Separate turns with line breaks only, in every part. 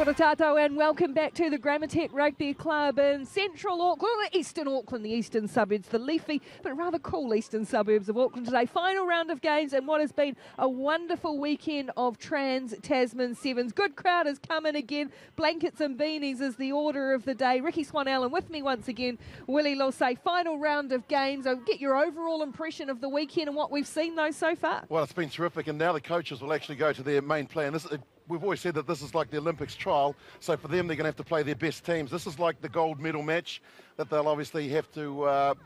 Kia ora tātou and welcome back to the Grammatech Rugby Club in central Auckland, Eastern Auckland, the eastern suburbs, the leafy but rather cool eastern suburbs of Auckland today. Final round of games and what has been a wonderful weekend of Trans-Tasman Sevens. Good crowd has come in again. Blankets and beanies is the order of the day. Ricky Swan-Allen with me once again. Willie Lawsay, final round of games. I'll get your overall impression of the weekend and what we've seen though so far.
Well, it's been terrific, and now the coaches will actually go to their main plan. We've always said that this is like the Olympics trial, so for them they're going to have to play their best teams. This is like the gold medal match that they'll obviously have to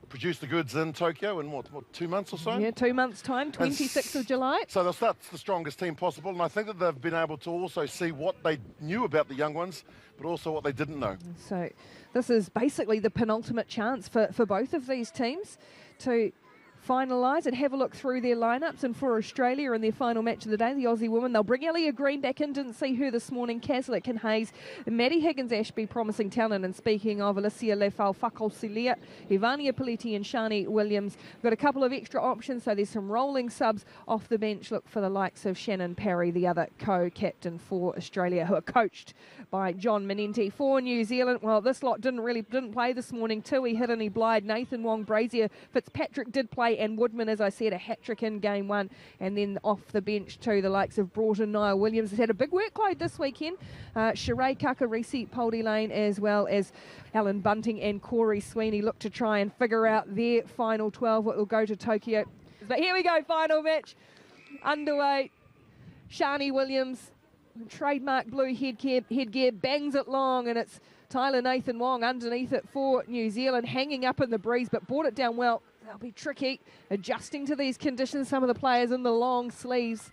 produce the goods in Tokyo in what 2 months or so?
Yeah, 2 months' time, 26th of July.
So they'll start the strongest team possible, and I think that they've been able to also see what they knew about the young ones, but also what they didn't know. So
this is basically the penultimate chance for both of these teams to finalise and have a look through their lineups. And for Australia in their final match of the day, the Aussie women, they'll bring Ellia Green back in. Didn't see her this morning. Caslick and Hayes, Maddie Higgins-Ashby, promising talent. And speaking of Alicia Lefau-Fakosilia, Ivania Pelletti and Shani Williams, got a couple of extra options, so there's some rolling subs off the bench. Look for the likes of Shannon Parry, the other co-captain for Australia, who are coached by John Manenti. For New Zealand, well, this lot didn't play this morning. Tui, Hirini, Blyde, Nathan Wong, Brazier, Fitzpatrick did play, and Woodman, as I said, a hat-trick in game one. And then off the bench too, the likes of Broughton, Niall Williams has had a big workload this weekend. Sheree Kakarisi, Poldy Lane, as well as Alan Bunting and Corey Sweeney look to try and figure out their final 12, what will go to Tokyo. But here we go, final match underway. Shani Williams, trademark blue headgear, bangs it long, and it's Tyler Nathan Wong underneath it for New Zealand, hanging up in the breeze, but brought it down well. They'll be tricky, adjusting to these conditions, some of the players in the long sleeves,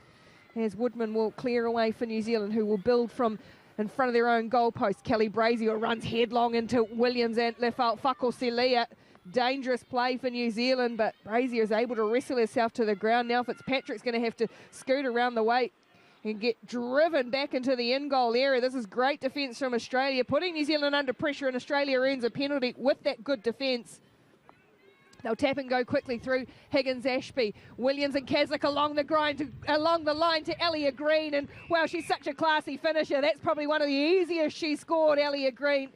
as Woodman will clear away for New Zealand, who will build from in front of their own goalpost. Kelly Brazier runs headlong into Williams and Lefau-Fakosilia. Dangerous play for New Zealand, but Brazier is able to wrestle herself to the ground. Now Fitzpatrick's going to have to scoot around the weight and get driven back into the in-goal area. This is great defence from Australia, putting New Zealand under pressure, and Australia earns a penalty with that good defence. They'll tap and go quickly through Higgins-Ashby. Williams and Caslick along the line to Ellia Green, and wow, she's such a classy finisher. That's probably one of the easiest she scored, Ellia Green.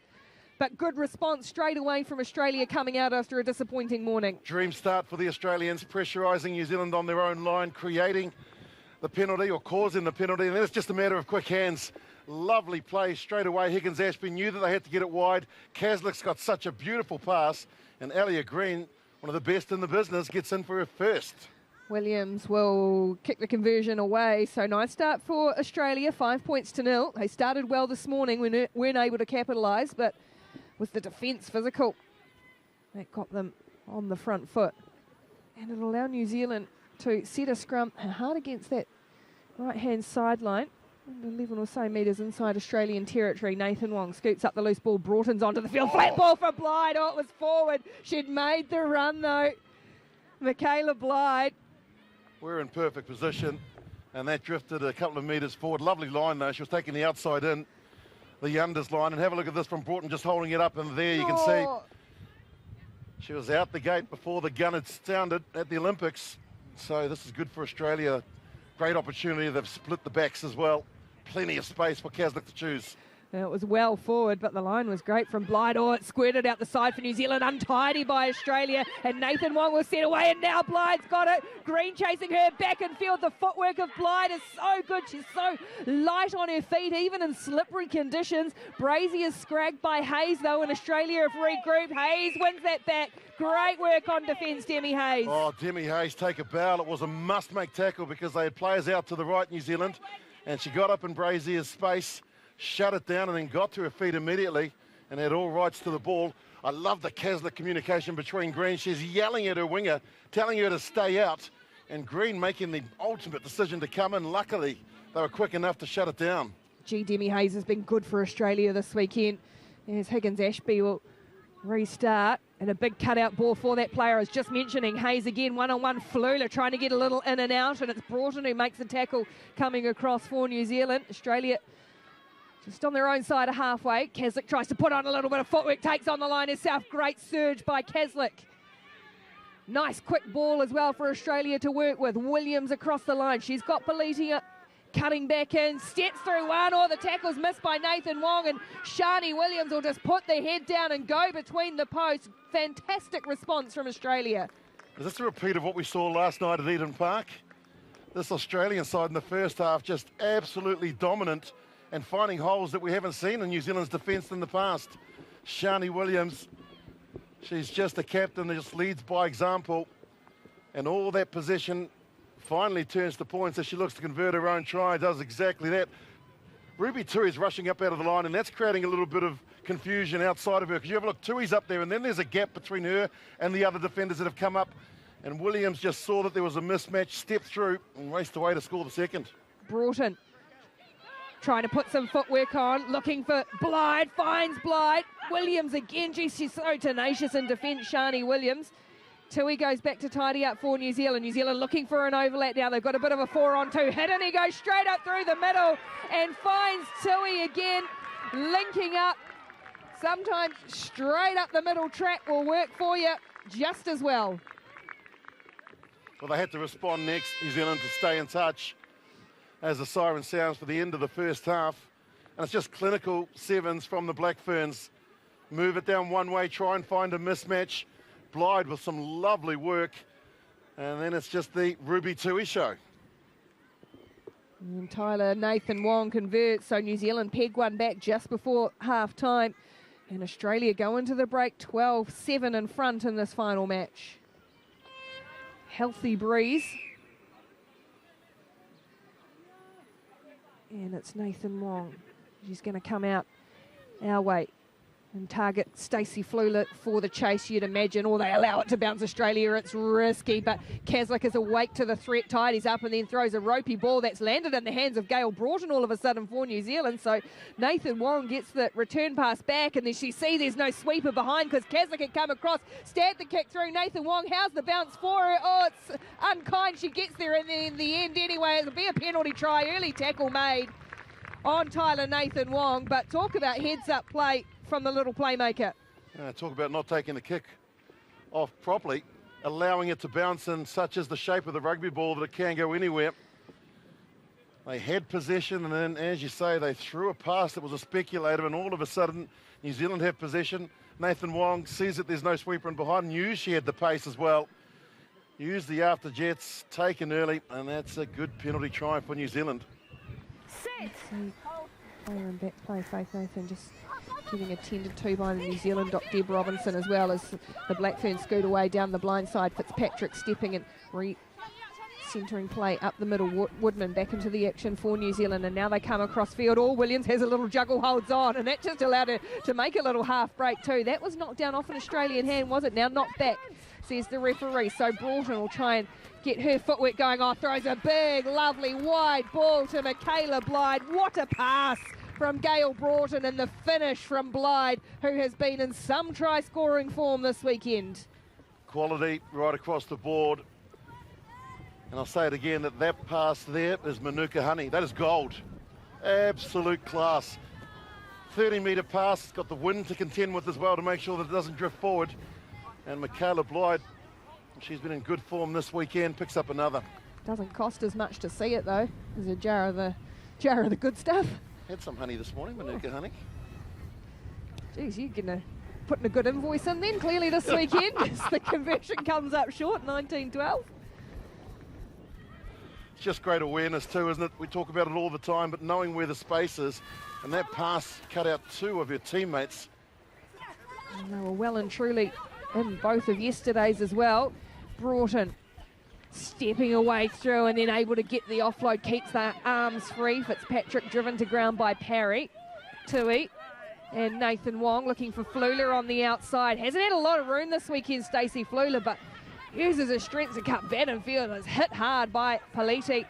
But good response straight away from Australia coming out after a disappointing morning.
Dream start for the Australians, pressurising New Zealand on their own line, creating the penalty or causing the penalty, and then it's just a matter of quick hands. Lovely play straight away. Higgins-Ashby knew that they had to get it wide. Caslick's got such a beautiful pass, and Ellia Green, one of the best in the business, gets in for her first.
Williams will kick the conversion away. So nice start for Australia, 5 points to 0. They started well this morning, weren't able to capitalise, but with the defence physical, that got them on the front foot. And it'll allow New Zealand to set a scrum hard against that right-hand sideline. 11 or so metres inside Australian territory. Nathan Wong scoops up the loose ball. Broughton's onto the field. Flat ball for Blyde. Oh, it was forward. She'd made the run, though. Michaela Blyde.
We're in perfect position, and that drifted a couple of metres forward. Lovely line, though. She was taking the outside in, the unders line. And have a look at this from Broughton, just holding it up, and there you can see she was out the gate before the gun had sounded at the Olympics. So this is good for Australia. Great opportunity. They've split the backs as well. Plenty of space for Caslick to choose.
It was well forward, but the line was great from Blyde. Oh, it squirted out the side for New Zealand. Untidy by Australia. And Nathan Wong was set away, and now Blyde's got it. Green chasing her back in field. The footwork of Blyde is so good. She's so light on her feet, even in slippery conditions. Brazier's scragged by Hayes, though, and Australia have regrouped. Hayes wins that back. Great work on defence, Demi Hayes.
Oh, Demi Hayes take a bow. It was a must-make tackle because they had players out to the right, New Zealand, and she got up in Brazier's space, shut it down, and then got to her feet immediately and had all rights to the ball. I love the Caslick communication between Green. She's yelling at her winger, telling her to stay out, and Green making the ultimate decision to come in. Luckily, they were quick enough to shut it down.
Demi Hayes has been good for Australia this weekend, as Higgins-Ashby will restart. And a big cutout ball for that player I was just mentioning. Hayes again, one-on-one. Flula trying to get a little in and out, and it's Broughton who makes the tackle coming across for New Zealand. Australia just on their own side of halfway. Caslick tries to put on a little bit of footwork, takes on the line herself. Great surge by Caslick. Nice quick ball as well for Australia to work with. Williams across the line. She's got Pelletti cutting back in, steps through one, or the tackle's missed by Nathan Wong, and Shani Williams will just put their head down and go between the posts. Fantastic response from Australia.
Is this a repeat of what we saw last night at Eden Park? This Australian side in the first half just absolutely dominant and finding holes that we haven't seen in New Zealand's defence in the past. Shani Williams, she's just a captain that just leads by example, and all that possession finally turns to points as she looks to convert her own try, does exactly that. Ruby Tui's rushing up out of the line, and that's creating a little bit of confusion outside of her, because you have a look, Tui's up there, and then there's a gap between her and the other defenders that have come up, and Williams just saw that there was a mismatch, stepped through and raced away to score the second.
Broughton trying to put some footwork on, looking for Blyde, finds Blyde. Williams again, geez, she's so tenacious in defence, Shani Williams. Tui goes back to tidy up for New Zealand. New Zealand looking for an overlap now. They've got a bit of a 4-on-2 hit, and he goes straight up through the middle and finds Tui again, linking up. Sometimes straight up the middle track will work for you just as well.
Well, they had to respond next, New Zealand, to stay in touch as the siren sounds for the end of the first half. And it's just clinical sevens from the Black Ferns. Move it down one way, try and find a mismatch. Blyde with some lovely work. And then it's just the Ruby Tui show.
And Tyler Nathan Wong converts, so New Zealand peg one back just before half-time. And Australia go into the break 12-7 in front in this final match. Healthy breeze. And it's Nathan Wong. She's going to come out our way and target Stacey Flulit for the chase, you'd imagine, or they allow it to bounce Australia. It's risky, but Caslick is awake to the threat, tidies up and then throws a ropey ball that's landed in the hands of Gail Broughton all of a sudden for New Zealand. So Nathan Wong gets the return pass back, and then she sees there's no sweeper behind because Caslick had come across, stabbed the kick through. Nathan Wong, how's the bounce for her? Oh, it's unkind. She gets there in the end anyway. It'll be a penalty try. Early tackle made on Tyler Nathan Wong, but talk about heads-up play from the little playmaker.
Talk about not taking the kick off properly, allowing it to bounce in such as the shape of the rugby ball that it can go anywhere. They had possession, and then, as you say, they threw a pass that was a speculative, and all of a sudden, New Zealand have possession. Nathan Wong sees that there's no sweeper in behind, knew she had the pace as well. Used the after jets, taken early, and that's a good penalty try for New Zealand.
Player and back play, Faith Nathan just getting attended to by the New Zealand Deb Robinson, as well as the Black Ferns scoot away down the blind side. Fitzpatrick stepping and centering play up the middle. Woodman back into the action for New Zealand, and now they come across field. All Williams has a little juggle, holds on, and that just allowed her to make a little half break too. That was knocked down off an Australian hand, was it? Now knocked back, says the referee. So Broughton will try and get her footwork going. Oh, throws a big, lovely, wide ball to Michaela Blyde. What a pass from Gail Broughton, and the finish from Blyde, who has been in some try-scoring form this weekend.
Quality right across the board. And I'll say it again, that pass there is Manuka Honey. That is gold. Absolute class. 30-metre pass. It's got the wind to contend with as well to make sure that it doesn't drift forward. And Michaela Blyde, she's been in good form this weekend, picks up another.
Doesn't cost as much to see it though. There's a jar of the good stuff.
Had some honey this morning, Manuka Honey.
Geez, you're gonna putting a good invoice in then clearly this weekend. The conversion comes up short, 19-12.
It's just great awareness too, isn't it? We talk about it all the time, but knowing where the space is, and that pass cut out two of your teammates.
And they were well and truly in both of yesterday's as well. Broughton stepping away through and then able to get the offload, keeps their arms free. Fitzpatrick driven to ground by Parry. Tui and Nathan Wong looking for Flula on the outside. Hasn't had a lot of room this weekend, Stacey Flula, but uses her strength to cut back and field. It's hit hard by Politi.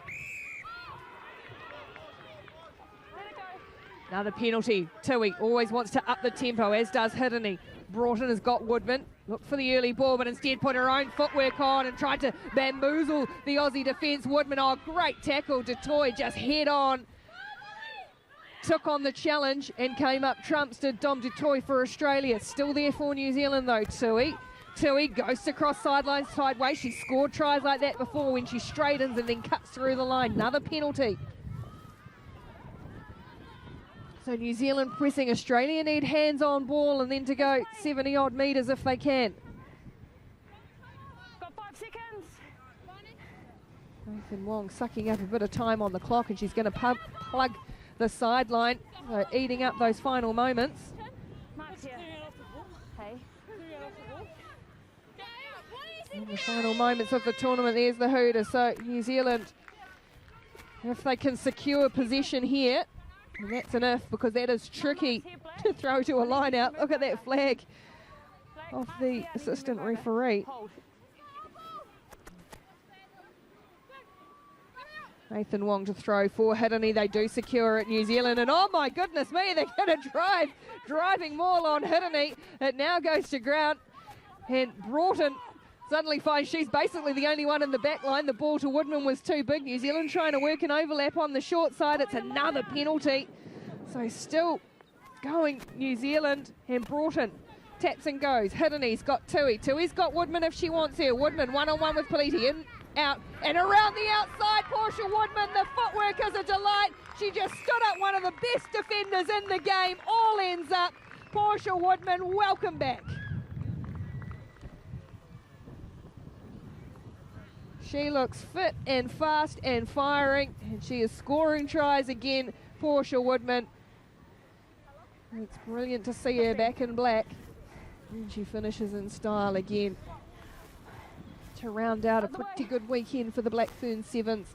Another penalty. Tui always wants to up the tempo, as does Hiddeny. Broughton has got Woodman. Looked for the early ball, but instead put her own footwork on and tried to bamboozle the Aussie defence. Woodman, oh, great tackle. Dutoy just head on. Took on the challenge and came up trumps to Dom Dutoy for Australia. Still there for New Zealand though, Tui. Tui goes across sidelines sideways. She scored tries like that before when she straightens and then cuts through the line. Another penalty. So New Zealand pressing. Australia need hands on ball and then to go 70 odd metres if they can.
Got 5 seconds.
Nathan Wong sucking up a bit of time on the clock, and she's going to plug the sideline, eating up those final moments.
Mark's here. Hey.
In the final moments of the tournament, there's the hooter. So New Zealand, if they can secure possession here, and that's an if, because that is tricky to throw to a line out. Look at that flag of the assistant referee. Nathan Wong to throw for Hidani. They do secure it, New Zealand, and oh my goodness me, they're going to driving maul on Hidani. It now goes to ground, and Broughton suddenly finds she's basically the only one in the back line. The ball to Woodman was too big. New Zealand trying to work an overlap on the short side. It's another penalty. So still going New Zealand, and Broughton taps and goes. Hidani's got Tui. Tui's got Woodman if she wants here. Woodman one-on-one with Politi. In, out, and around the outside, Portia Woodman. The footwork is a delight. She just stood up, one of the best defenders in the game. All ends up. Portia Woodman, welcome back. She looks fit and fast and firing, and she is scoring tries again, Portia Woodman. It's brilliant to see her back in black. And she finishes in style again to round out a pretty good weekend for the Black Ferns Sevens.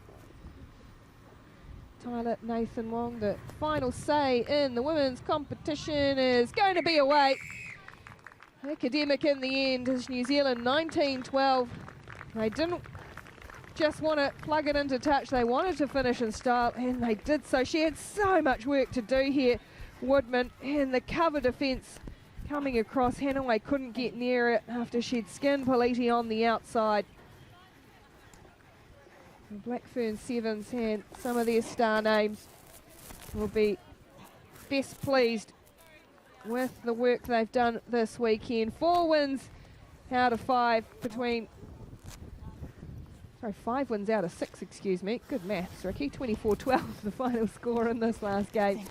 Tyler Nathan Wong, the final say in the women's competition is going to be away. Academic in the end is New Zealand 19-12. They didn't just want to plug it into touch, they wanted to finish in style, and they did so. She had so much work to do here, Woodman, and the cover defence coming across. Hanaway couldn't get near it after she'd skinned Politi on the outside. The Black Ferns Sevens and some of their star names will be best pleased with the work they've done this weekend. 4 wins out of 5 between... Sorry, 5 wins out of 6, excuse me. Good maths, Ricky. 24-12, the final score in this last game.